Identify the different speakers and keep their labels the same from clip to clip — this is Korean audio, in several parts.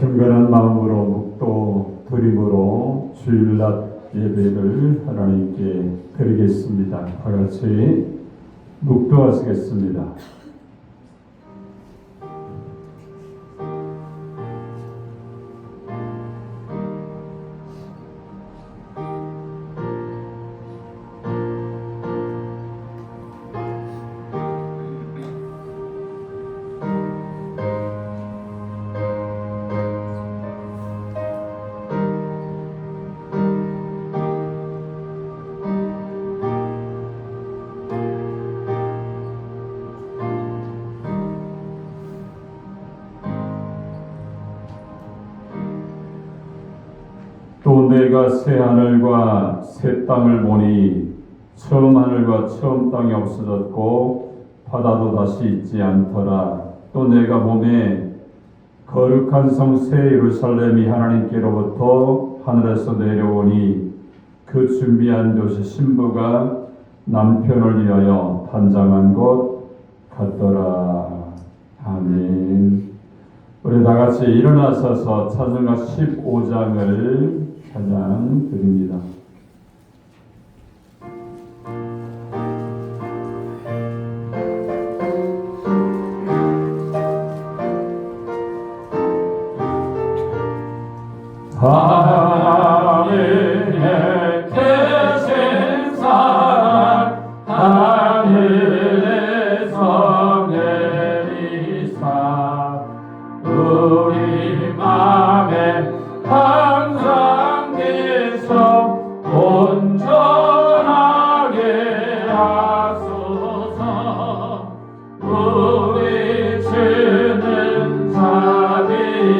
Speaker 1: 경건한 마음으로 묵도 드림으로 주일낮 예배를 하나님께 드리겠습니다. 다 같이 묵도하시겠습니다. 또 내가 새 하늘과 새 땅을 보니 처음 하늘과 처음 땅이 없어졌고 바다도 다시 있지 않더라. 또 내가 몸에 거룩한 성 새 예루살렘이 하나님께로부터 하늘에서 내려오니 그 준비한 도시 신부가 남편을 위하여 단장한 것 같더라. 아멘. 우리 다 같이 일어나서서 찬송가 15장을 찬양 드립니다. 하늘에 계신 사랑 하늘에서 내리사 우리 맘에 항상 계셔 온전하게 하소서. 우리 주는 자비하사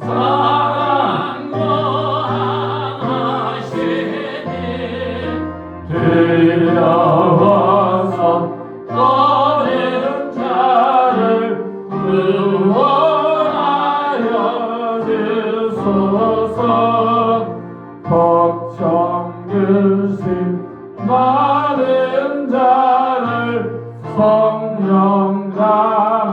Speaker 1: 사랑 무한하시니 두려워서 떠는 자를 구원하여 주소서. 걱정 근심 많은 자를 성령 감화하시며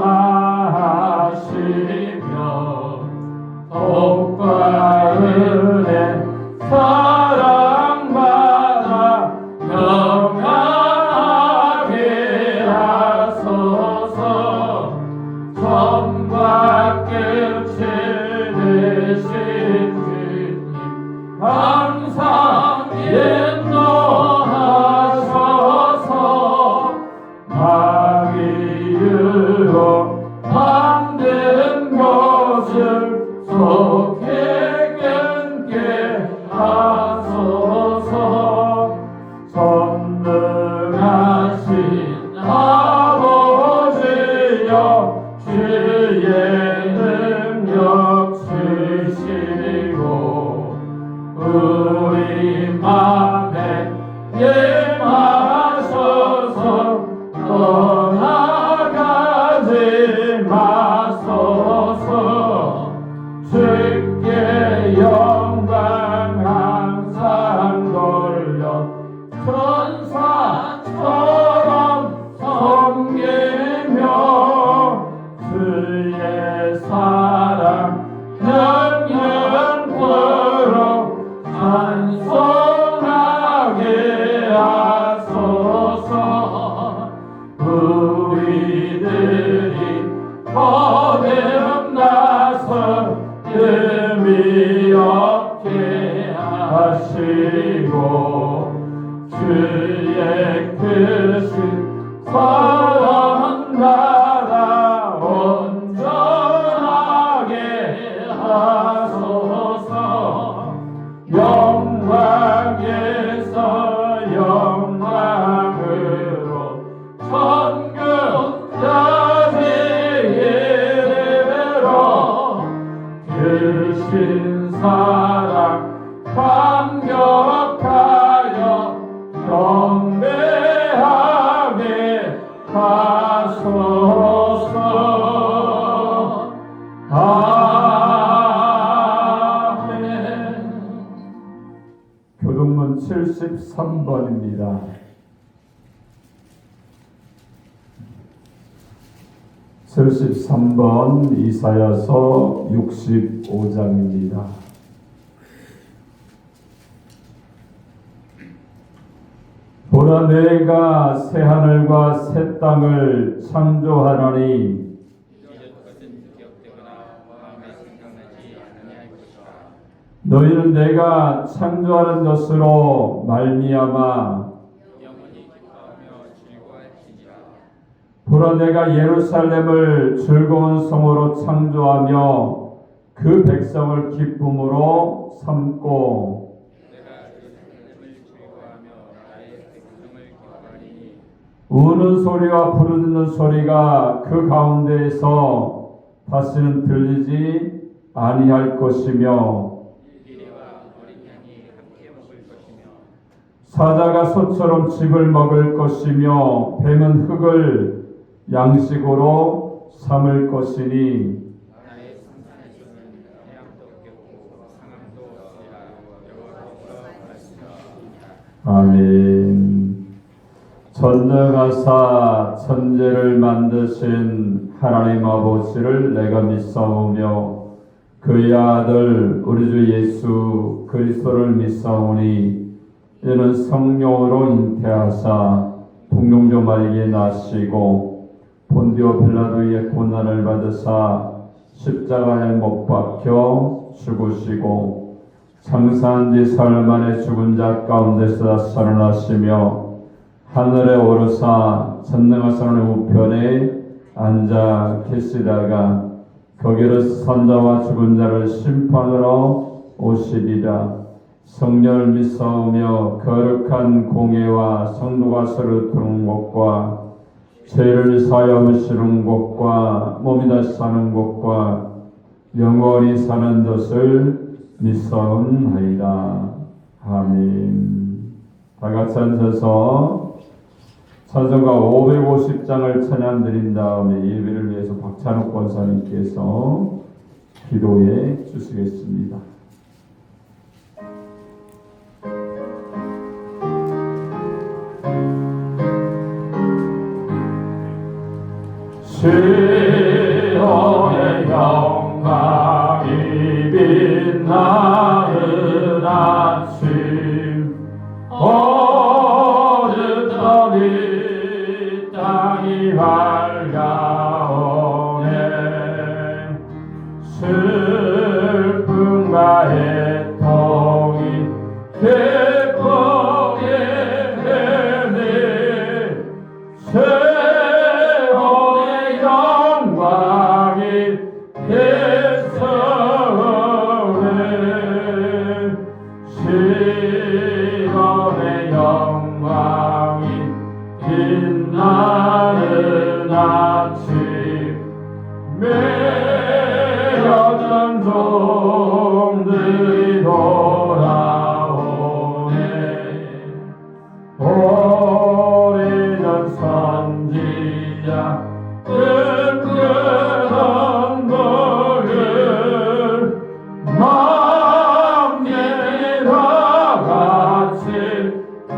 Speaker 1: 복과 은혜 사랑받아 평안하게 하소서. 처음과 끝이 되신 주님 항상 인도하소서. 마귀 유혹 만든 것을 속히 끊게 하소서. 전능하신 아버지여 주의 능력 주시고 우리 맘에 임하셔서 떠나가지 마소서. 주께 영광 항상 돌려 천사처럼 섬기며 주의 사랑 영영토록 찬송하게 하소서. 우리들이 거듭 나서 의미 없게 하시고 주의 크신 선한 나라 온전하게 하소서. 영광에서 영광으로 천국까지 이르러 크신 사랑 감격하여 경배하게 하소서. 아멘. 교동문 73번입니다. 73번 이사야서 65장입니다. 보라, 내가 새 하늘과 새 땅을 창조하노니 너희는 내가 창조하는 것으로 말미암아 보라, 내가 예루살렘을 즐거운 성으로 창조하며 그 백성을 기쁨으로 삼고 우는 소리와 부르짖는 소리가 그 가운데에서 다시는 들리지 아니할 것이며 사자가 소처럼 짚을 먹을 것이며 뱀은 흙을 양식으로 삼을 것이니 아멘. 전능하사 천지를 만드신 하나님 아버지를 내가 믿사오며 그의 아들 우리 주 예수 그리스도를 믿사오니 이는 성령으로 잉태하사 동정녀 마리아에게 나시고 본디오 빌라도의 고난을 받으사 십자가에 못 박혀 죽으시고 장사한 지 사흘 만에 죽은 자 가운데서 살아나시며 하늘에 오르사 전능하신 우편에 앉아 계시다가 거기로 선자와 죽은 자를 심판하러 오시리라. 성령을 믿사오며 거룩한 공예와 성도가 서로 두는 것과 죄를 사하시는 것과 몸이 다시 사는 것과 영원히 사는 것을 믿사옵나이다. 아멘. 다 같이 앉아서 찬송가 550장을 찬양 드린 다음에 예배를 위해서 박찬욱 권사님께서 기도해 주시겠습니다. 시온의 영광이 빛나는 아침 어른들이 땅이 밝아오네. 슬픔과 애통이 기쁘게 되네. 시온의 영광이 빛나는 아침 매였던 종들이 돌아오네. 오래전 선지자 끈끈한 너를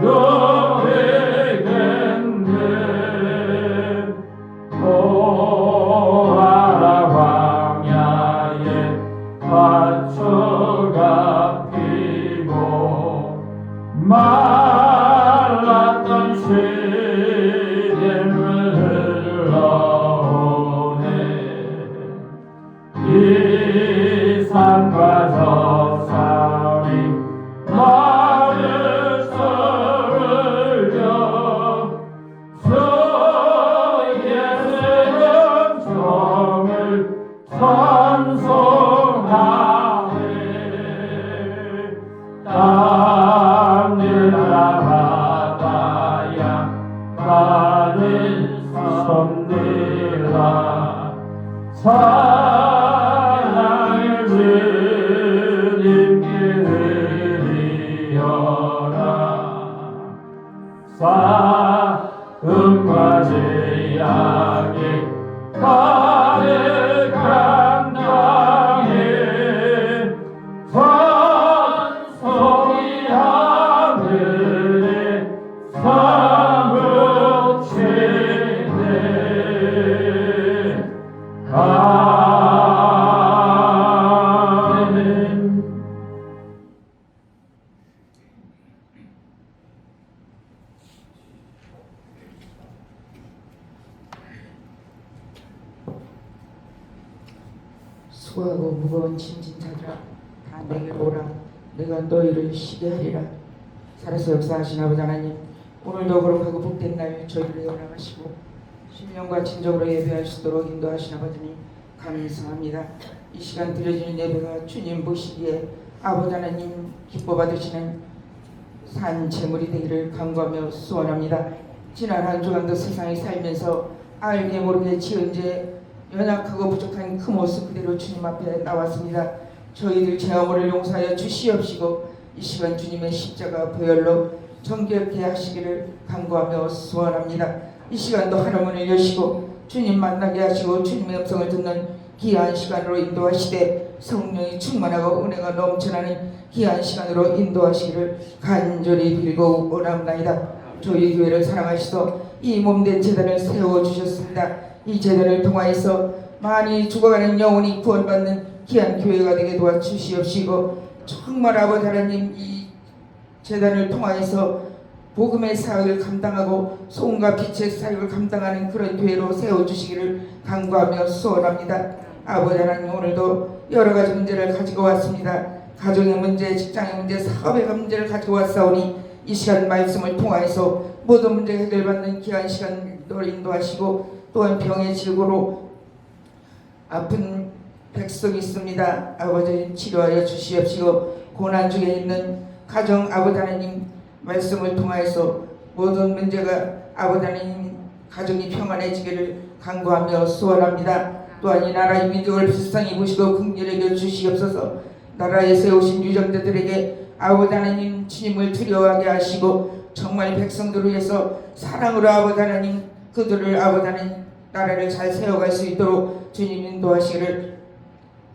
Speaker 1: 너에겐데 보아라 광야에 화초가 피고 말랐던 시냇물 흘러오네. 이 산과 저 산이 나를 서울려 저 예수의 영광을 찬송하네. 땅들아 바다야 하늘 섬들아 사랑의 주님께 드리어라. 싸움과 제약이 가득한 땅에 찬송이 하늘에 사무치네.
Speaker 2: 수고하고 무거운 짐진 자들아 다 내게로 오라. 내가 너희를 쉬게 하리라. 살아서 역사하신 아버지 하나님, 오늘도 거룩하고 복된 날 저희를 연락하시고 신령과 진정으로 예배할 수 있도록 인도하신 아버지님 감사합니다. 이 시간 드려지는 예배가 주님 보시기에 아버지 하나님 기뻐 받으시는 산 제물이 되기를 간구하며 소원합니다. 지난 한 주간도 세상에 살면서 알게 모르게 지은 죄 연약하고 부족한 그 모습 그대로 주님 앞에 나왔습니다. 저희들 죄악을 용서하여 주시옵시고 이 시간 주님의 십자가 보혈로 정결케 하시기를 간구하며 소원합니다. 이 시간도 하나문을 여시고 주님 만나게 하시고 주님의 음성을 듣는 귀한 시간으로 인도하시되 성령이 충만하고 은혜가 넘쳐나는 귀한 시간으로 인도하시기를 간절히 빌고 원합나이다. 저희 교회를 사랑하시서 이 몸된 제단을 세워주셨습니다. 이 제단을 통하여서 많이 죽어가는 영혼이 구원받는 귀한 교회가 되게 도와주시옵시고 정말 아버지 하나님 이 제단을 통하여서 복음의 사역을 감당하고 소금과 빛의 사역을 감당하는 그런 교회로 세워주시기를 간구하며 소원합니다. 아버지 하나님 오늘도 여러가지 문제를 가지고 왔습니다. 가정의 문제, 직장의 문제, 사업의 문제를 가지고 왔사오니 이 시간 말씀을 통하여서 모든 문제 해결받는 귀한 시간을 인도하시고 또한 병의 질고로 아픈 백성이 있습니다. 아버지 치료하여 주시옵시고 고난 중에 있는 가정 아버지 하나님 말씀을 통하여서 모든 문제가 아버지 하나님 가정이 평안해지기를 간구하며 소원합니다. 또한 이 나라의 민족을 불쌍히 보시고 긍휼히 주시옵소서. 나라에 세우신 유정자들에게 아버지 하나님 주님을 두려워하게 하시고 정말 백성들을 위해서 사랑으로 아버지 하나님 그들을 아버지 하나님 나라를 잘 세워갈 수 있도록 주님 인도하시기를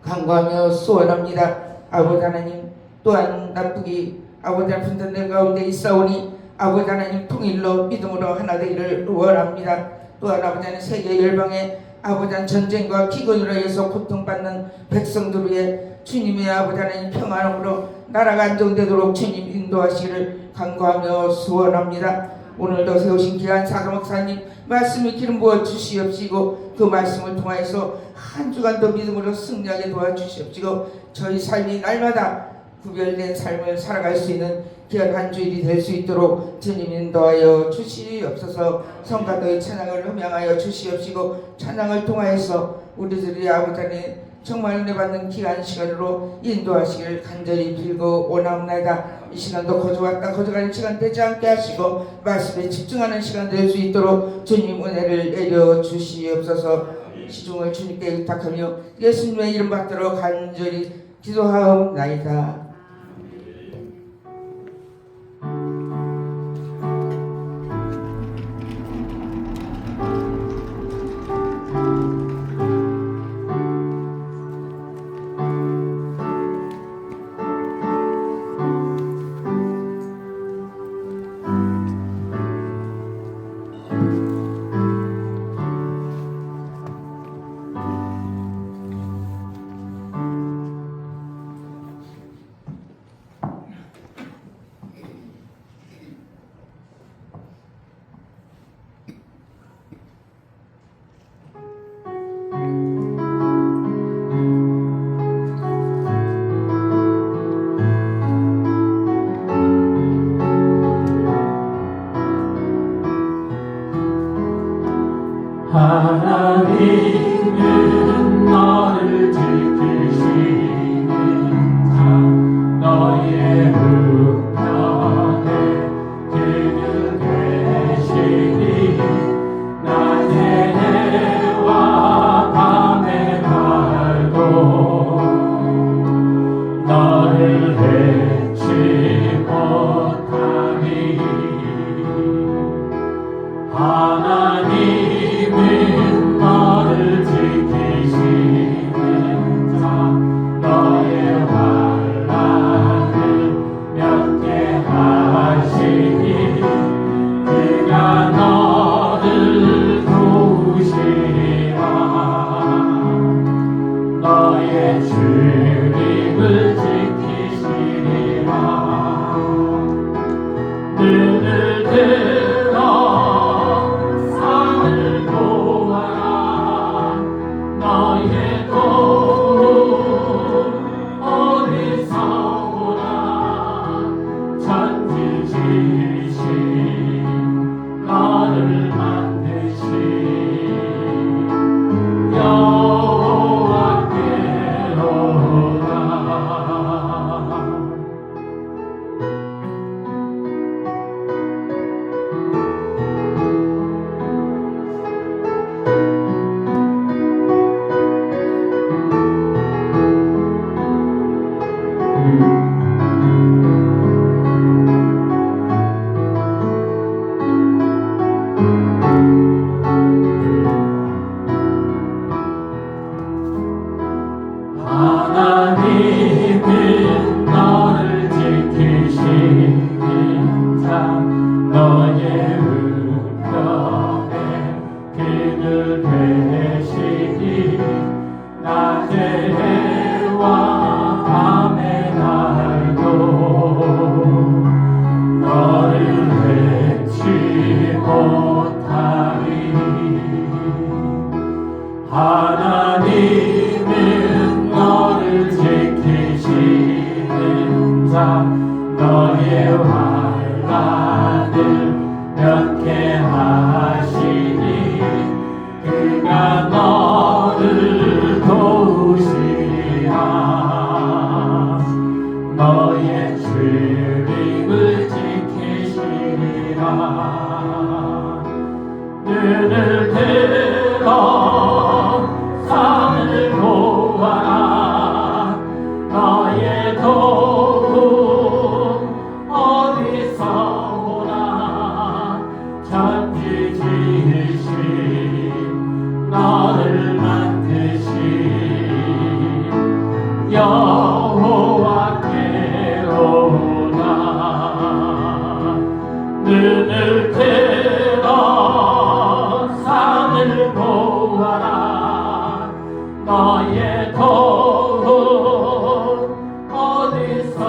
Speaker 2: 간구하며 소원합니다. 아버지 하나님 또한 나쁘기 아버지 하나님 분단된 가운데 있사오니 아버지 하나님 통일로 믿음으로 하나 되기를 원합니다. 또한 아버지 하나님 세계 열방에 아버지 하나님 전쟁과 기근으로 인해서 고통받는 백성들 위해 주님의 아버지 하나님 평안함으로 나라가 안정되도록 주님 인도하시기를 간구하며 소원합니다. 오늘도 세우신 귀한 사도 목사님 말씀을 기름 부어 주시옵시고 그 말씀을 통하여서 한 주간도 믿음으로 승리하게 도와주시옵시고 저희 삶이 날마다 구별된 삶을 살아갈 수 있는 귀한 한 주일이 될 수 있도록 주님 인도하여 주시옵소서. 성가도의 찬양을 음향하여 주시옵시고 찬양을 통하여서 우리들이 아버지 안에 정말 은혜 받는 귀한 시간으로 인도하시기를 간절히 빌고 원하옵나이다. 이 시간도 거저왔다 거저가는 시간 되지 않게 하시고 말씀에 집중하는 시간 될 수 있도록 주님 은혜를 내려 주시옵소서. 시중을 주님께 의탁하며 예수님의 이름 받들어 간절히 기도하옵나이다.
Speaker 1: 너를 해치 못하리. 하나님은 너를 지키시는 자, 너의 환난을 면케하시니 그가 너를 도우시리라. 너의 주림을 지키시리라. 눈을 들어 산을 보아라. 너의 도움 어디서 오나. 천지지으신 너를 만드신 여호와께로나. 눈을 들어 산을 보아라. 너의 도움 어디서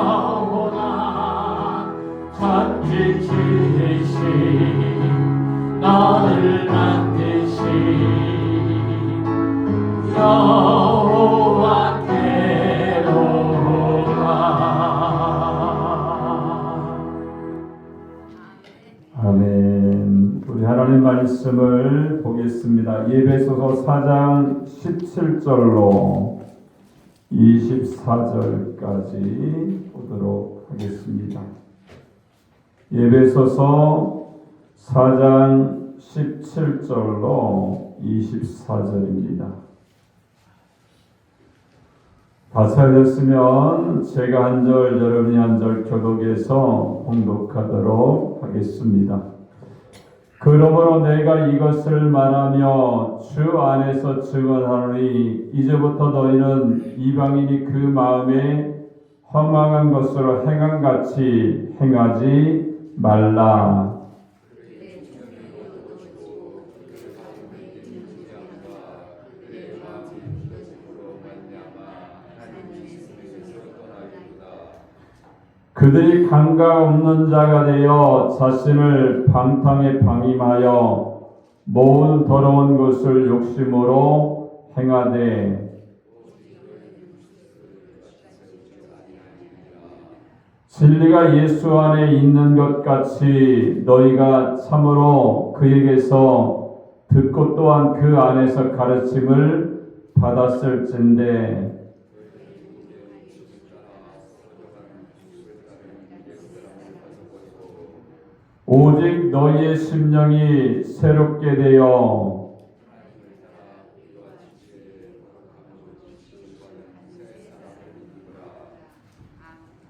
Speaker 1: 오나. 천지 지으신 너를 만드신
Speaker 3: 아멘. 우리 하나님 말씀을 보겠습니다. 에베소서 4장 17절로 24절까지 보도록 하겠습니다. 에베소서 4장 17절로 24절입니다. 다 찾으셨으면 제가 한 절, 여러분이 한 절 교독해서 봉독하도록 하겠습니다. 그러므로 내가 이것을 말하며 주 안에서 증언하노니 이제부터 너희는 이방인이 그 마음에 허망한 것으로 행함같이 행하지 말라. 그들이 감각 없는 자가 되어 자신을 방탕에 방임하여 모든 더러운 것을 욕심으로 행하되 진리가 예수 안에 있는 것 같이 너희가 참으로 그에게서 듣고 또한 그 안에서 가르침을 받았을진데 오직 너희의 심령이 새롭게 되어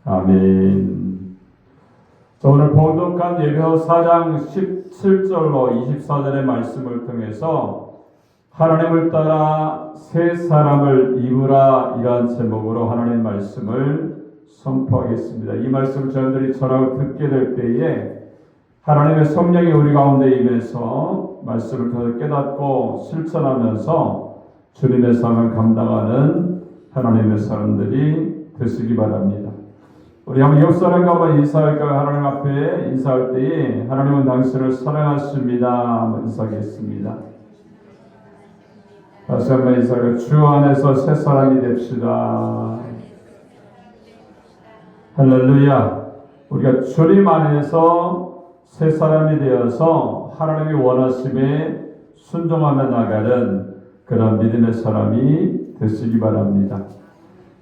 Speaker 3: 아멘. 자, 오늘 봉독한 에베소 4장 17절로 24절의 말씀을 통해서 하나님을 따라 새 사람을 입으라 이러한 제목으로 하나님의 말씀을 선포하겠습니다. 이 말씀을 저희들이 전하고 듣게 될 때에 하나님의 성령이 우리 가운데 임해서 말씀을 통해서 깨닫고 실천하면서 주님의 삶을 감당하는 하나님의 사람들이 되시기 바랍니다. 우리 한번 옆 사람과 한번 인사할까요? 하나님 앞에 인사할 때에 하나님은 당신을 사랑하십니다. 한번 인사하겠습니다. 다시 한번 인사하고 주 안에서 새 사람이 됩시다. 할렐루야. 우리가 주님 안에서 새 사람이 되어서 하나님이 원하심에 순종하며 나가는 그런 믿음의 사람이 되시기 바랍니다.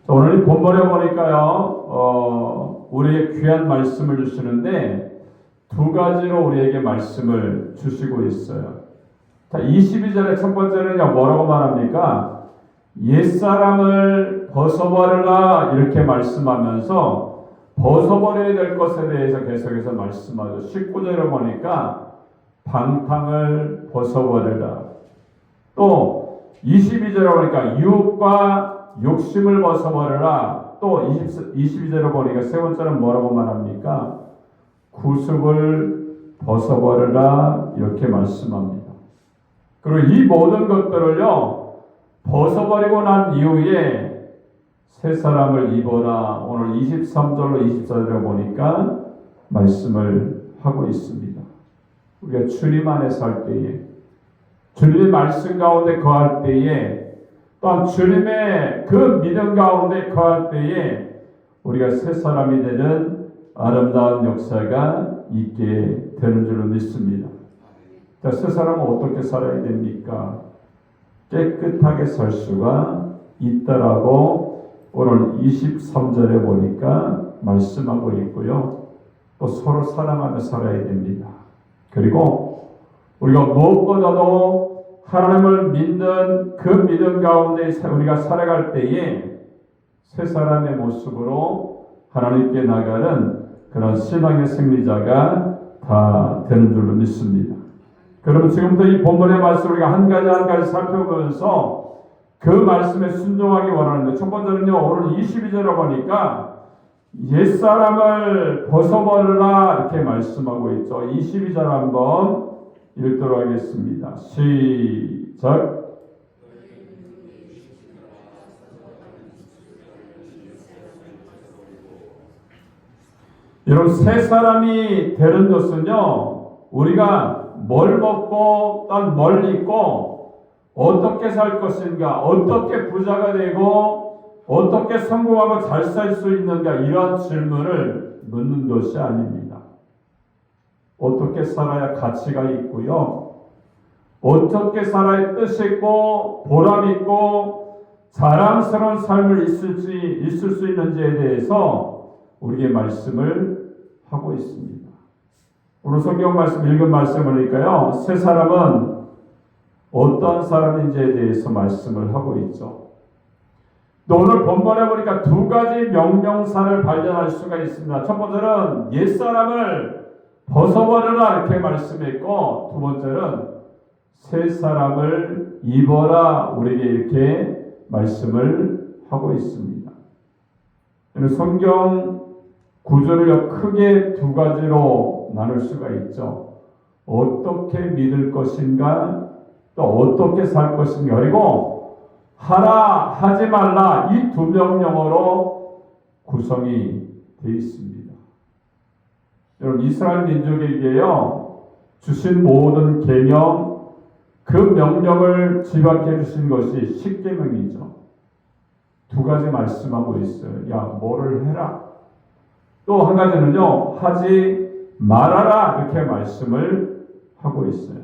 Speaker 3: 오늘 본문에 보니까요, 우리에게 귀한 말씀을 주시는데 두 가지로 우리에게 말씀을 주시고 있어요. 22절의 첫 번째는요, 뭐라고 말합니까? 옛사람을 벗어버리라 이렇게 말씀하면서 벗어버려야 될 것에 대해서 계속해서 말씀하죠. 19절에 보니까 방탕을 벗어버리라. 또 22절에 보니까 유혹과 욕심을 벗어버리라. 또 22절에 보니까 세 번째는 뭐라고 말합니까? 구습을 벗어버리라 이렇게 말씀합니다. 그리고 이 모든 것들을요 벗어버리고 난 이후에 새 사람을 입어라. 오늘 23절로 24절에 보니까 말씀을 하고 있습니다. 우리가 주님 안에 살 때에, 주님의 말씀 가운데 거할 때에, 또한 주님의 그 믿음 가운데 거할 때에 우리가 새 사람이 되는 아름다운 역사가 있게 되는 줄로 믿습니다. 자, 새 사람은 어떻게 살아야 됩니까? 깨끗하게 살 수가 있다라고 오늘 23절에 보니까 말씀하고 있고요. 또 서로 사랑하며 살아야 됩니다. 그리고 우리가 무엇보다도 하나님을 믿는 그 믿음 가운데 우리가 살아갈 때에 새 사람의 모습으로 하나님께 나가는 그런 신앙의 승리자가 다 되는 줄로 믿습니다. 그러면 지금부터 이 본문의 말씀을 우리가 한 가지 한 가지 살펴보면서 그 말씀에 순종하기 원하는데, 첫 번째는요, 오늘 22절에 보니까 옛사람을 벗어버리라 이렇게 말씀하고 있죠. 22절 한번 읽도록 하겠습니다. 시작. 여러분, 새 사람이 되는 것은요, 우리가 뭘 먹고 또 뭘 입고 어떻게 살 것인가, 어떻게 부자가 되고 어떻게 성공하고 잘 살 수 있는가, 이러한 질문을 묻는 것이 아닙니다. 어떻게 살아야 가치가 있고요, 어떻게 살아야 뜻 있고 보람 있고 자랑스러운 삶을 있을 수 있는지에 대해서 우리에게 말씀을 하고 있습니다. 오늘 성경 말씀 읽은 말씀이니까요, 새 사람은 어떤 사람인지에 대해서 말씀을 하고 있죠. 또 오늘 본문에 보니까 두 가지 명령사를 발견할 수가 있습니다. 첫 번째는 옛사람을 벗어버려라 이렇게 말씀했고, 두 번째는 새 사람을 입어라 우리에게 이렇게 말씀을 하고 있습니다. 성경 구조를 크게 두 가지로 나눌 수가 있죠. 어떻게 믿을 것인가, 또 어떻게 살 것인가, 그리고 하라 하지 말라, 이 두 명령어로 구성이 되어 있습니다. 여러분, 이스라엘 민족에게요 주신 모든 계명, 그 명령을 지박해 주신 것이 십계명이죠. 두 가지 말씀하고 있어요. 야, 뭐를 해라. 또 한 가지는요, 하지 말아라 이렇게 말씀을 하고 있어요.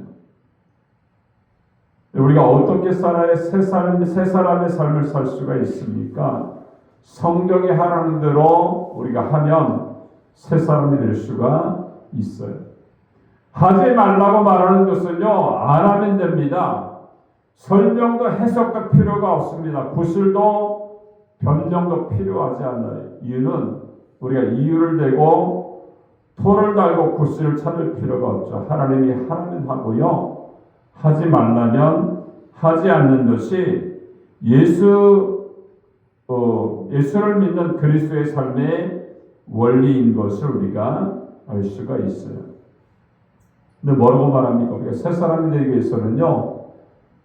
Speaker 3: 우리가 어떻게 살아야 새 사람의 삶을 살 수가 있습니까? 성경이 하라는 대로 우리가 하면 새 사람이 될 수가 있어요. 하지 말라고 말하는 것은요, 안 하면 됩니다. 설명도 해석도 필요가 없습니다. 구실도 변명도 필요하지 않아요. 이유는 우리가 이유를 대고 토를 달고 구실을 찾을 필요가 없죠. 하나님이 하라면 하고요, 하지 말라면 하지 않는 것이 예수를 믿는 그리스도의 삶의 원리인 것을 우리가 알 수가 있어요. 근데 뭐라고 말합니까? 우리가 새 사람이 되기 위해서는요,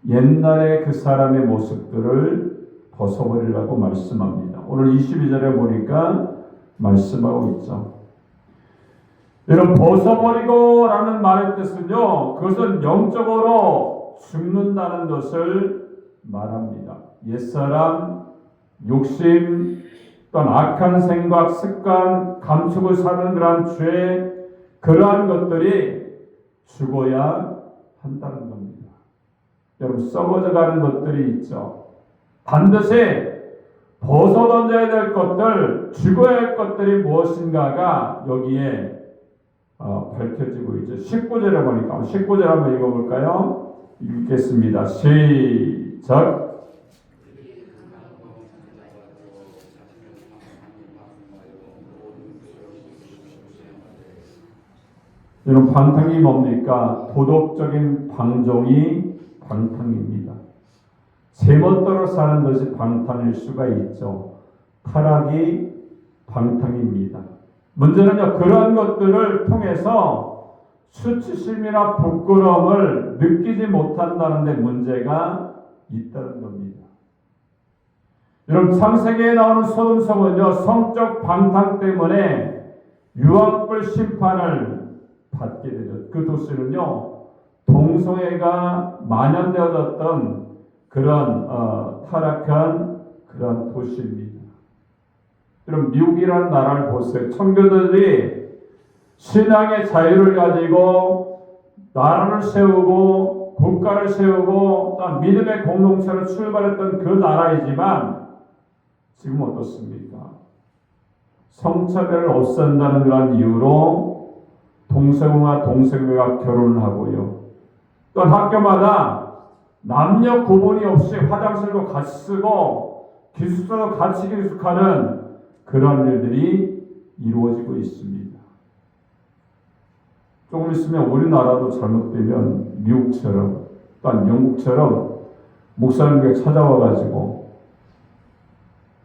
Speaker 3: 옛날의 그 사람의 모습들을 벗어버리라고 말씀합니다. 오늘 22절에 보니까 말씀하고 있죠. 여러분, 벗어버리고 라는 말의 뜻은요, 그것은 영적으로 죽는다는 것을 말합니다. 옛사람, 욕심, 또한 악한 생각, 습관, 감추고 사는 그러한 죄, 그러한 것들이 죽어야 한다는 겁니다. 여러분, 썩어져 가는 것들이 있죠. 반드시 벗어던져야 될 것들, 죽어야 할 것들이 무엇인가가 여기에 밝혀지고 있죠. 19절에 보니까 19절 한번 읽어볼까요? 읽겠습니다. 시작. 여러분, 방탕이 뭡니까? 도덕적인 방종이 방탕입니다. 제멋대로 사는 것이 방탕일 수가 있죠. 타락이 방탕입니다. 문제는요, 그런 것들을 통해서 수치심이나 부끄러움을 느끼지 못한다는 데 문제가 있다는 겁니다. 여러분, 창세기에 나오는 소돔성은요, 성적 방탕 때문에 유황불 심판을 갖게 되죠. 그 도시는요, 동성애가 만연되어졌던 그런 타락한 그런 도시입니다. 여러분, 미국이라는 나라를 보세요. 청교도들이 신앙의 자유를 가지고 나라를 세우고 국가를 세우고 또 믿음의 공동체로 출발했던 그 나라이지만 지금 어떻습니까? 성차별을 없앤다는 그런 이유로 동성애와 동성애가 결혼을 하고요. 또한 학교마다 남녀 구분이 없이 화장실도 같이 쓰고 기숙사도 같이 기숙하는 그런 일들이 이루어지고 있습니다. 조금 있으면 우리나라도 잘못되면 미국처럼 또한 영국처럼 목사님에게 찾아와가지고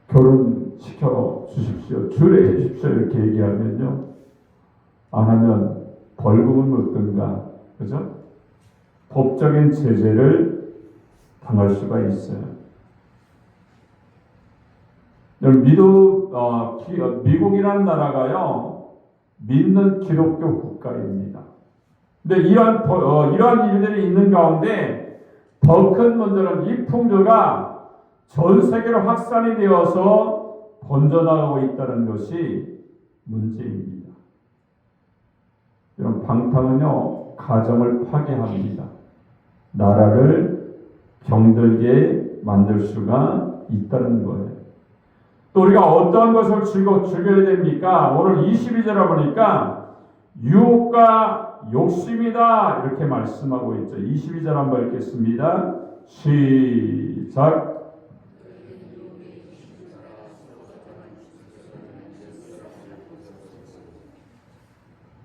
Speaker 3: 결혼시켜 주십시오, 주례해 주십시오 이렇게 얘기하면요, 안 하면 벌금을 묻든가, 그죠? 법적인 제재를 당할 수가 있어요. 미국이라는 나라가요, 믿는 기독교 국가입니다. 근데 이러한 일들이 있는 가운데 더 큰 문제는 이 풍조가 전 세계로 확산이 되어서 번져나가고 있다는 것이 문제입니다. 이런 방탕은요, 가정을 파괴합니다. 나라를 병들게 만들 수가 있다는 거예요. 또 우리가 어떤 것을 죽여야 됩니까? 오늘 22절에 보니까 유혹과 욕심이다 이렇게 말씀하고 있죠. 22절 한번 읽겠습니다. 시작.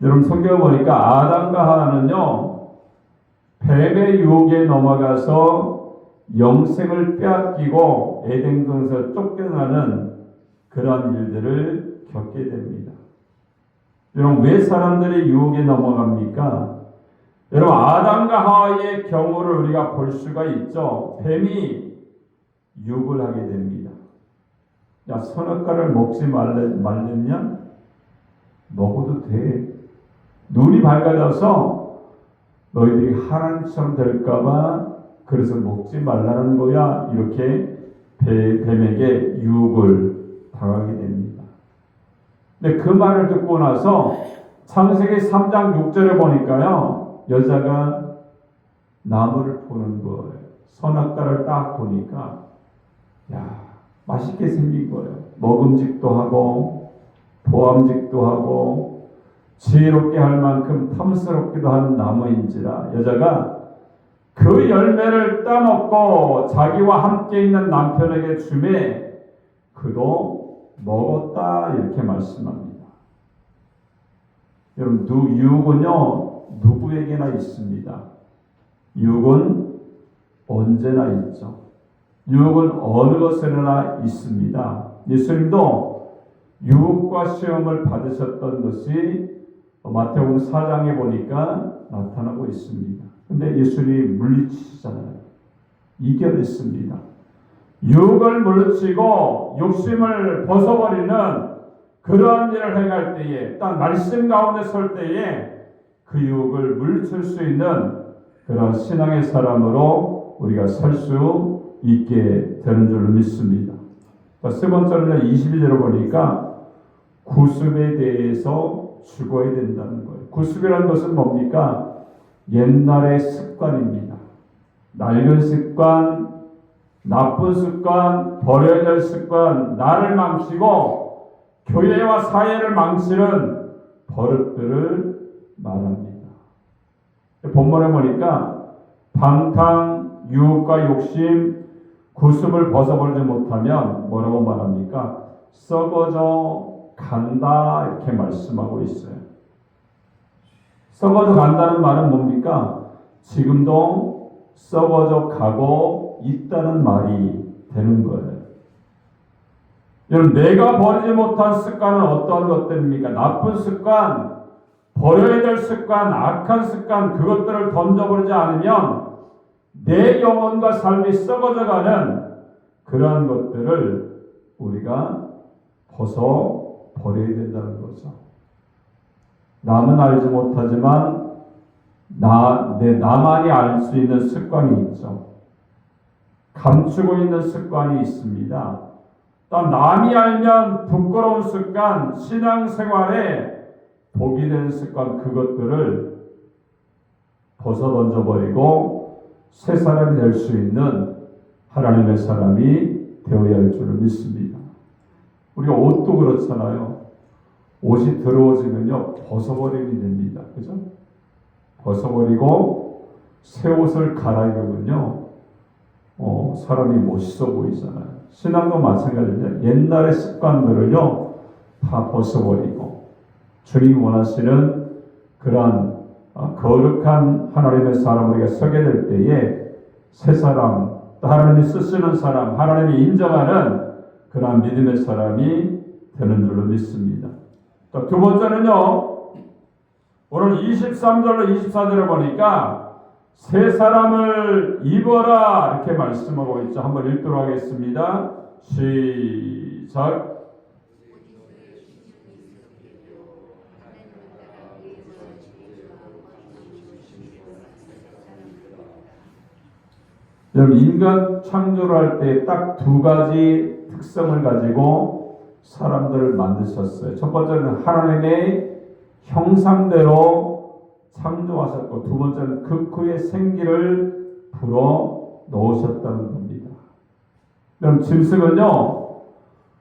Speaker 3: 여러분, 성경을 보니까 아담과 하와는요, 뱀의 유혹에 넘어가서 영생을 빼앗기고 에덴 동산에서 쫓겨나는 그런 일들을 겪게 됩니다. 여러분, 왜 사람들이 유혹에 넘어갑니까? 여러분, 아담과 하와의 경우를 우리가 볼 수가 있죠. 뱀이 유혹을 하게 됩니다. 야, 선악과를 먹지 말랬냐? 먹어도 돼. 눈이 밝아져서 너희들이 하나님처럼 될까봐 그래서 먹지 말라는 거야. 이렇게 뱀에게 유혹을 당하게 됩니다. 근데 그 말을 듣고 나서 창세기 3장 6절에 보니까요, 여자가 나무를 보는 거예요. 선악과를 딱 보니까 야, 맛있게 생긴 거예요. 먹음직도 하고 보암직도 하고 지혜롭게 할 만큼 탐스럽기도 하는 나무인지라 여자가 그 열매를 따먹고 자기와 함께 있는 남편에게 주매 그도 먹었다 이렇게 말씀합니다. 여러분, 유혹은요, 누구에게나 있습니다. 유혹은 언제나 있죠. 유혹은 어느 것에나 있습니다. 예수님도 유혹과 시험을 받으셨던 것이 마태복음 4장에 보니까 나타나고 있습니다. 근데 예수님이 물리치시잖아요. 이겨냈습니다. 유혹을 물리치고 욕심을 벗어버리는 그러한 일을 행할 때에, 딱 말씀 가운데 설 때에 그 유혹을 물리칠 수 있는 그런 신앙의 사람으로 우리가 설 수 있게 되는 줄로 믿습니다. 세 번째로는 22절을 보니까 구습에 대해서 죽어야 된다는 거예요. 구습이라는 것은 뭡니까? 옛날의 습관입니다. 낡은 습관, 나쁜 습관, 버려야 될 습관, 나를 망치고 교회와 사회를 망치는 버릇들을 말합니다. 본문에 보니까 방탕, 유혹과 욕심, 구습을 벗어버리지 못하면 뭐라고 말합니까? 썩어져 간다 이렇게 말씀하고 있어요. 썩어져 간다는 말은 뭡니까? 지금도 썩어져 가고 있다는 말이 되는 거예요. 여러분, 내가 버리지 못한 습관은 어떤 것들입니까? 나쁜 습관, 버려야 될 습관, 악한 습관, 그것들을 던져버리지 않으면 내 영혼과 삶이 썩어져 가는 그러한 것들을 우리가 버려야 된다는 거죠. 남은 알지 못하지만 나만이 알 수 있는 습관이 있죠. 감추고 있는 습관이 있습니다. 또 남이 알면 부끄러운 습관, 신앙생활에 독이 된 습관, 그것들을 벗어던져버리고 새 사람이 될 수 있는 하나님의 사람이 되어야 할 줄을 믿습니다. 우리가 옷도 그렇잖아요. 옷이 더러워지면요 벗어버리면 됩니다. 그죠? 벗어버리고 새 옷을 갈아입으면요 사람이 멋있어 보이잖아요. 신앙도 마찬가지입니다. 옛날의 습관들을요 다 벗어버리고 주님이 원하시는 그러한 거룩한 하나님의 사람 우리가 서게 될 때에 새 사람, 또 하나님이 쓰시는 사람, 하나님이 인정하는 그러한 믿음의 사람이 되는 줄로 믿습니다. 또 두 번째는요, 오늘 23절로 24절을 보니까 새 사람을 입어라 이렇게 말씀하고 있죠. 한번 읽도록 하겠습니다. 시작. 여러분, 인간 창조를 할 때 딱 두 가지 특성을 가지고 사람들을 만드셨어요. 첫 번째는 하나님의 형상대로 창조하셨고, 두 번째는 극후의 생기를 불어 넣으셨다는 겁니다. 그럼 짐승은요,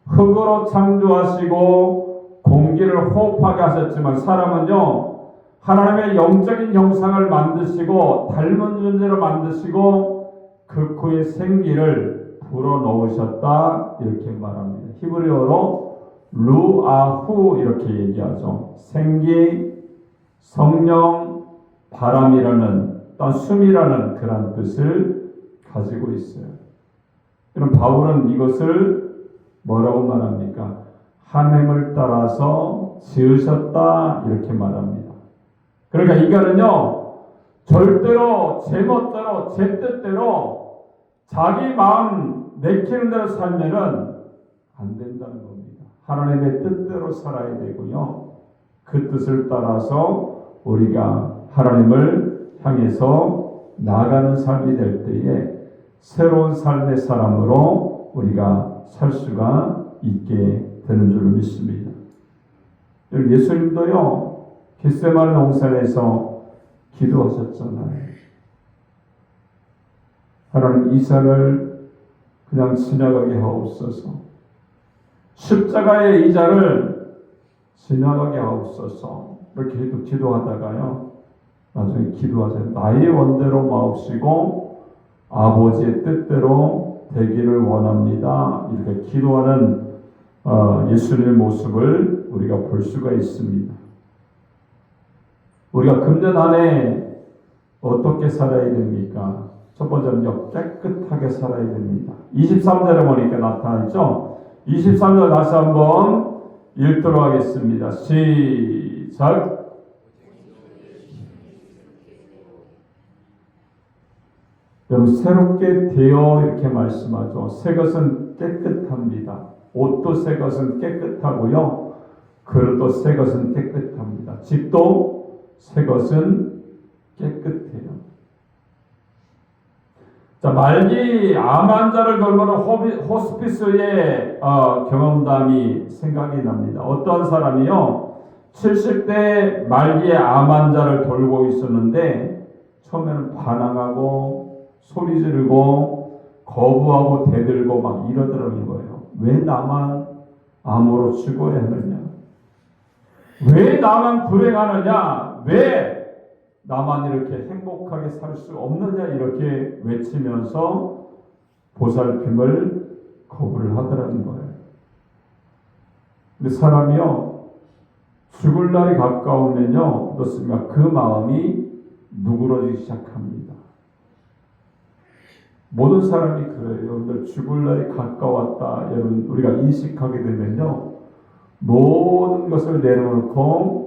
Speaker 3: 흙으로 창조하시고 공기를 호흡하게 하셨지만 사람은요, 하나님의 영적인 형상을 만드시고 닮은 존재로 만드시고 극후의 생기를 불어넣으셨다 이렇게 말합니다. 히브리어로 루아후 이렇게 얘기하죠. 생기, 성령, 바람이라는 또 숨이라는 그런 뜻을 가지고 있어요. 그럼 바울은 이것을 뭐라고 말합니까? 하나님을 따라서 지으셨다 이렇게 말합니다. 그러니까 이거는요 절대로 제 멋대로 제 뜻대로 자기 마음 내키는 대로 살면은 안 된다는 겁니다. 하나님의 뜻대로 살아야 되고요. 그 뜻을 따라서 우리가 하나님을 향해서 나아가는 삶이 될 때에 새로운 삶의 사람으로 우리가 살 수가 있게 되는 줄 믿습니다. 예수님도요 겟세마네 동산에서 기도하셨잖아요. 하나님 이 산을 그냥 지나가게 하옵소서. 십자가의 이 잔을 지나가게 하옵소서. 이렇게 기도하다가요. 나중에 기도하세요. 나의 원대로 마옵시고 아버지의 뜻대로 되기를 원합니다. 이렇게 기도하는 예수님의 모습을 우리가 볼 수가 있습니다. 우리가 금년 안에 어떻게 살아야 됩니까? 첫 번째는요, 깨끗하게 살아야 됩니다. 23절에 보니까 나타나죠? 23절 다시 한번 읽도록 하겠습니다. 시작. 여러분, 새롭게 되어 이렇게 말씀하죠. 새 것은 깨끗합니다. 옷도 새 것은 깨끗하고요. 그릇도 새 것은 깨끗합니다. 집도 새 것은 깨끗해요. 자, 말기 암 환자를 돌보는 호스피스의 경험담이 생각이 납니다. 어떤 사람이요, 70대 말기의 암 환자를 돌보고 있었는데 처음에는 반항하고 소리 지르고 거부하고 대들고 막 이러더라는 거예요. 왜 나만 암으로 죽어야 하느냐? 왜 나만 불행하느냐? 왜 나만 이렇게 행복하게 살 수 없느냐? 이렇게 외치면서 보살핌을 거부를 하더라는 거예요. 근데 사람이요, 죽을 날이 가까우면요, 어떻습니까? 그 마음이 누그러지기 시작합니다. 모든 사람이 그래요. 여러분들 죽을 날이 가까웠다. 여러분, 우리가 인식하게 되면요, 모든 것을 내려놓고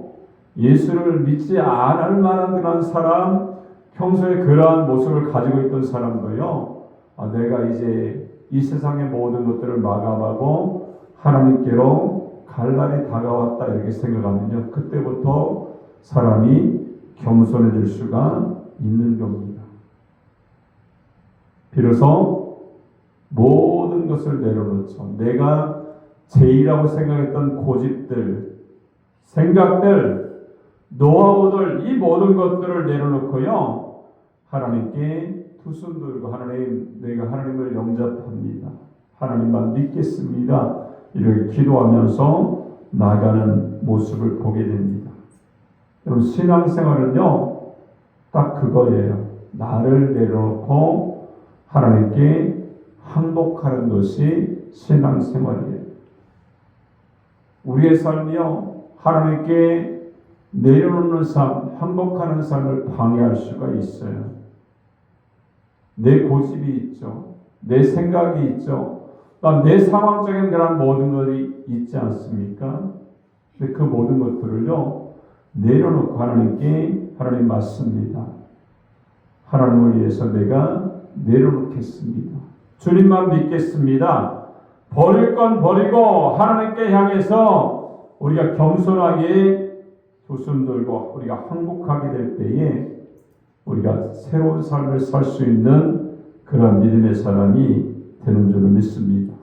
Speaker 3: 예수를 믿지 않을 만한 그런 사람, 평소에 그러한 모습을 가지고 있던 사람도요, 내가 이제 이 세상의 모든 것들을 마감하고 하나님께로 갈 날이 다가왔다 이렇게 생각하면요, 그때부터 사람이 겸손해질 수가 있는 겁니다. 비로소 모든 것을 내려놓죠. 내가 제일이라고 생각했던 고집들, 생각들, 노하우들, 이 모든 것들을 내려놓고요. 하나님께 두 손 들고 하나님, 내가 하나님을 영접합니다. 하나님만 믿겠습니다. 이렇게 기도하면서 나아가는 모습을 보게 됩니다. 여러분, 신앙생활은요, 딱 그거예요. 나를 내려놓고 하나님께 항복하는 것이 신앙생활이에요. 우리의 삶이요, 하나님께 내려놓는 삶, 항복하는 삶을 방해할 수가 있어요. 내 고집이 있죠. 내 생각이 있죠. 내 상황적인 그런 모든 것이 있지 않습니까? 근데 그 모든 것들을요, 내려놓고 하나님께 하나님 맞습니다. 하나님을 위해서 내가 내려놓겠습니다. 주님만 믿겠습니다. 버릴 건 버리고 하나님께 향해서 우리가 겸손하게 두 손 들고 우리가 항복하게 될 때에 우리가 새로운 삶을 살 수 있는 그런 믿음의 사람이 되는 줄을 믿습니다.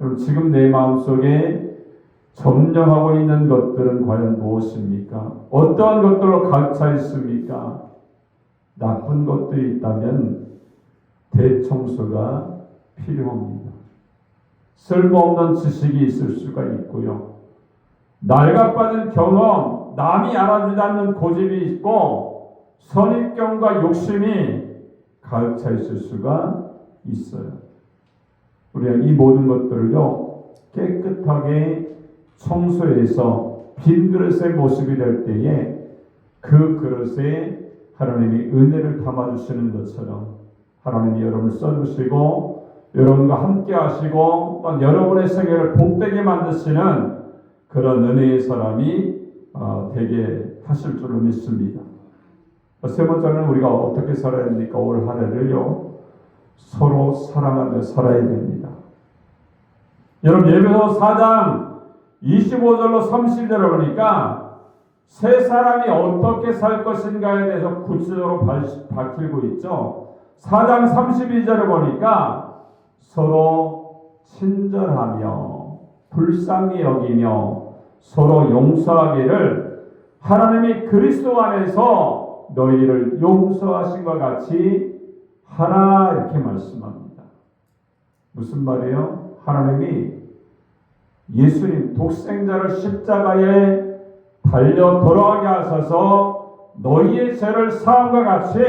Speaker 3: 여러분, 지금 내 마음속에 점령하고 있는 것들은 과연 무엇입니까? 어떠한 것들로 가득 차 있습니까? 나쁜 것들이 있다면 대청소가 필요합니다. 쓸모없는 지식이 있을 수가 있고요. 낡아빠진 경험, 남이 알아주지 않는 고집이 있고 선입견과 욕심이 가득 차 있을 수가 있어요. 우리가 이 모든 것들을요, 깨끗하게 청소해서 빈 그릇의 모습이 될 때에 그 그릇에 하나님이 은혜를 담아주시는 것처럼 하나님이 여러분을 써주시고 여러분과 함께 하시고 또 여러분의 생애를 복되게 만드시는 그런 은혜의 사람이 되게 하실 줄을 믿습니다. 세 번째는 우리가 어떻게 살아야 됩니까? 올 한 해를요, 서로 사랑하며 살아야 됩니다. 여러분, 예배소 4장 25절로 30절을 보니까 세 사람이 어떻게 살 것인가에 대해서 구체적으로 밝히고 있죠. 4장 32절을 보니까 서로 친절하며 불쌍히 여기며 서로 용서하기를 하나님이 그리스도 안에서 너희를 용서하신 것 같이 하라, 이렇게 말씀합니다. 무슨 말이에요? 하나님이 예수님 독생자를 십자가에 달려 돌아가게 하셔서 너희의 죄를 사함과 같이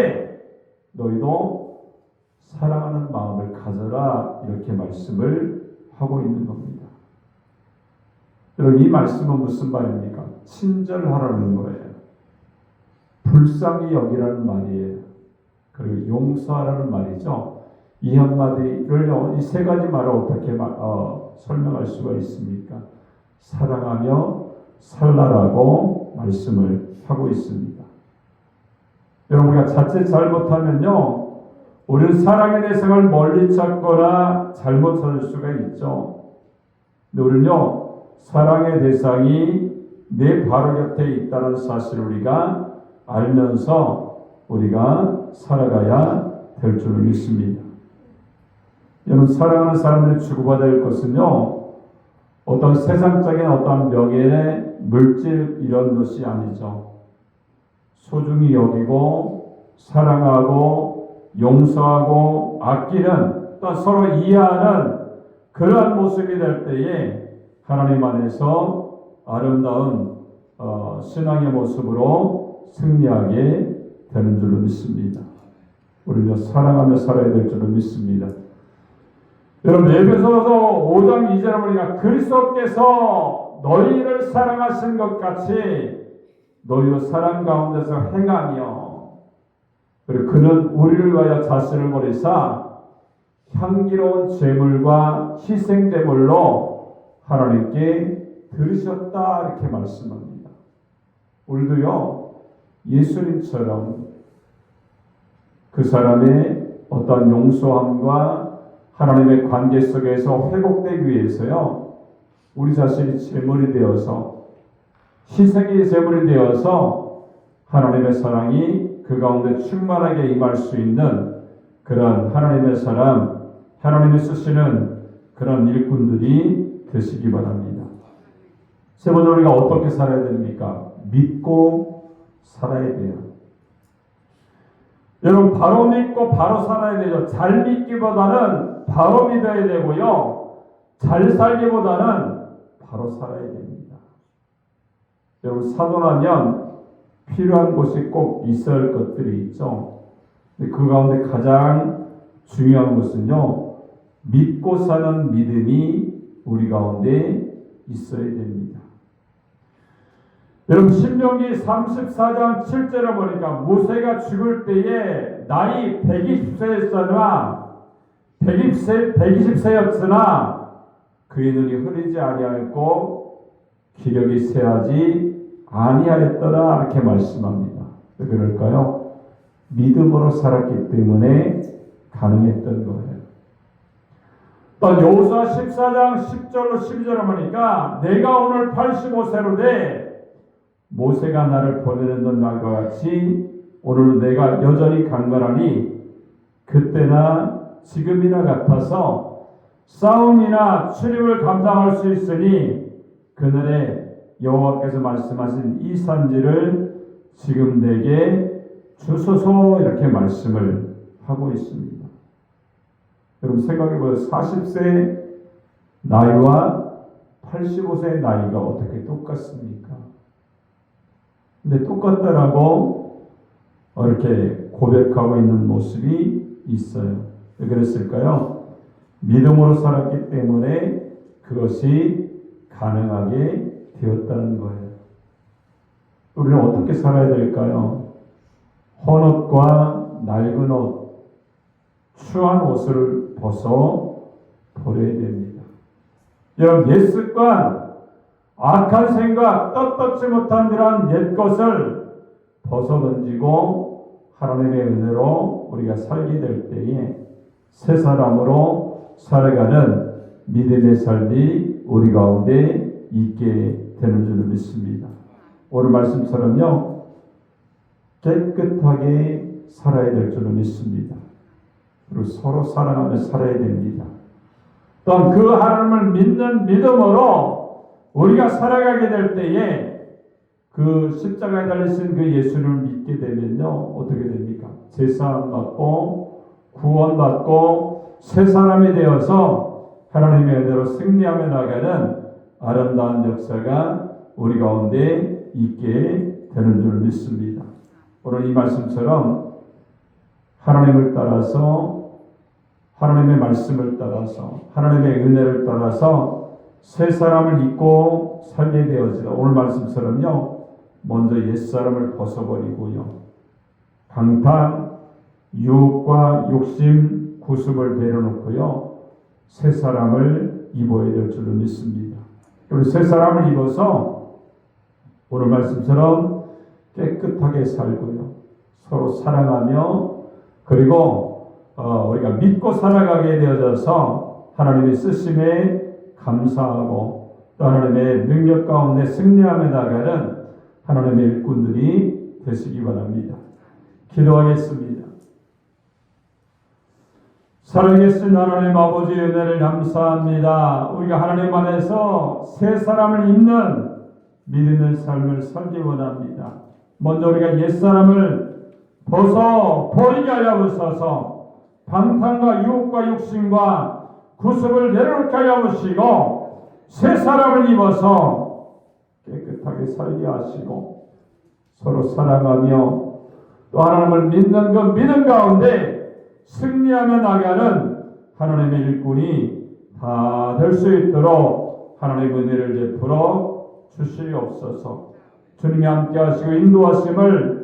Speaker 3: 너희도 사랑하는 마음을 가져라, 이렇게 말씀을 하고 있는 겁니다. 여러분, 이 말씀은 무슨 말입니까? 친절하라는 거예요. 불쌍히 여기라는 말이에요. 그리고 용서하라는 말이죠. 이 한마디를, 이 세 가지 말을 어떻게 설명할 수가 있습니까? 사랑하며 살라라고 말씀을 하고 있습니다. 여러분, 우리가 자칫 잘못하면요, 우리는 사랑의 대상을 멀리 찾거나 잘못 찾을 수가 있죠. 근데 우리는요, 사랑의 대상이 내 바로 곁에 있다는 사실을 우리가 알면서 우리가 살아가야 될 줄을 믿습니다. 여러분, 사랑하는 사람들이 주고받아야 할 것은요, 어떤 세상적인 어떤 명예, 물질 이런 것이 아니죠. 소중히 여기고 사랑하고 용서하고 아끼는, 또 서로 이해하는 그러한 모습이 될 때에 하나님 안에서 아름다운 신앙의 모습으로 승리하게 되는 줄로 믿습니다. 우리는 사랑하며 살아야 될 줄로 믿습니다. 여러분, 에베소서 5장 2절에 보니까 그리스도께서 너희를 사랑하신 것 같이 너희도 사랑 가운데서 행하며, 그리고 그는 우리를 위하여 자신을 버리사 향기로운 제물과 희생 제물로 하나님께 드리셨다, 이렇게 말씀합니다. 우리도요, 예수님처럼 그 사람의 어떤 용서함과 하나님의 관계 속에서 회복되기 위해서요, 우리 자신이 제물이 되어서 희생의 제물이 되어서 하나님의 사랑이 그 가운데 충만하게 임할 수 있는 그런 하나님의 사람, 하나님이 쓰시는 그런 일꾼들이 되시기 바랍니다. 세 번째, 우리가 어떻게 살아야 됩니까? 믿고 살아야 돼요. 여러분, 바로 믿고 바로 살아야 되죠. 잘 믿기보다는 바로 믿어야 되고요. 잘 살기보다는 바로 살아야 됩니다. 여러분, 사도라면 필요한 곳이 꼭 있어야 할 것들이 있죠. 근데 그 가운데 가장 중요한 것은요, 믿고 사는 믿음이 우리 가운데 있어야 됩니다. 여러분, 신명기 34장 7절에 보니까 모세가 죽을 때에 나이 120세였으나 120세였으나 그의 눈이 흐리지 아니하였고 기력이 쇠하지 아니하였더라, 이렇게 말씀합니다. 왜 그럴까요? 믿음으로 살았기 때문에 가능했던 거예요. 또 여호수아 14장 10절로 12절에 보니까 내가 오늘 85세로 돼 모세가 나를 보내는 날과 같이 오늘 내가 여전히 강건하니 그때나 지금이나 같아서 싸움이나 출입을 감당할 수 있으니 그날에 여호와께서 말씀하신 이 산지를 지금 내게 주소서, 이렇게 말씀을 하고 있습니다. 여러분, 생각해보세요. 40세 나이와 85세의 나이가 어떻게 똑같습니까? 근데 똑같다라고 이렇게 고백하고 있는 모습이 있어요. 왜 그랬을까요? 믿음으로 살았기 때문에 그것이 가능하게 되었다는 거예요. 우리는 어떻게 살아야 될까요? 헌옷과 낡은 옷, 추한 옷을 벗어 버려야 됩니다. 여러분, 옛 습관, 악한 생각, 떳떳지 못한 이러한 옛것을 벗어던지고 하나님의 은혜로 우리가 살게 될 때에 새 사람으로 살아가는 믿음의 삶이 우리 가운데 있게 되는 줄을 믿습니다. 오늘 말씀처럼요, 깨끗하게 살아야 될 줄을 믿습니다. 그리고 서로 사랑하며 살아야 됩니다. 또한 그 하나님을 믿는 믿음으로 우리가 살아가게 될 때에 그 십자가에 달리신 그 예수를 믿게 되면요, 어떻게 됩니까? 제사함 받고 구원받고 새 사람이 되어서 하나님의 은혜로 승리하며 나가는 아름다운 역사가 우리 가운데 있게 되는 줄 믿습니다. 오늘 이 말씀처럼 하나님을 따라서, 하나님의 말씀을 따라서, 하나님의 은혜를 따라서 새 사람을 입고 살게 되어지다. 오늘 말씀처럼요, 먼저 옛사람을 벗어버리고요, 방탕, 유혹과 욕심, 구습을 내려놓고요, 새 사람을 입어야 될 줄로 믿습니다. 그리고 새 사람을 입어서 오늘 말씀처럼 깨끗하게 살고요, 서로 사랑하며, 그리고 우리가 믿고 살아가게 되어져서 하나님의 쓰심에 감사하고 또 하나님의 능력 가운데 승리하며 나가는 하나님의 일꾼들이 되시기 바랍니다. 기도하겠습니다. 살아계신 하나님 아버지의 은혜를 감사합니다. 우리가 하나님 안에서 새 사람을 입는 믿음의 삶을 살기 원합니다. 먼저 우리가 옛사람을 벗어 버리게 하여 주셔서 방탕과 유혹과 욕심과 구습을 내려놓게 하여 주시고 새 사람을 입어서 깨끗하게 살게 하시고 서로 사랑하며 또 하나님을 믿는 그 믿음 가운데 승리하며 나가는 하나님의 일꾼이 다 될 수 있도록 하나님의 은혜를 베풀어 주시옵소서. 주님이 함께 하시고 인도하심을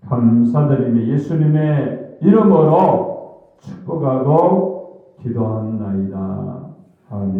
Speaker 3: 감사드리며 예수님의 이름으로 축복하고 기도합나이다. 아멘.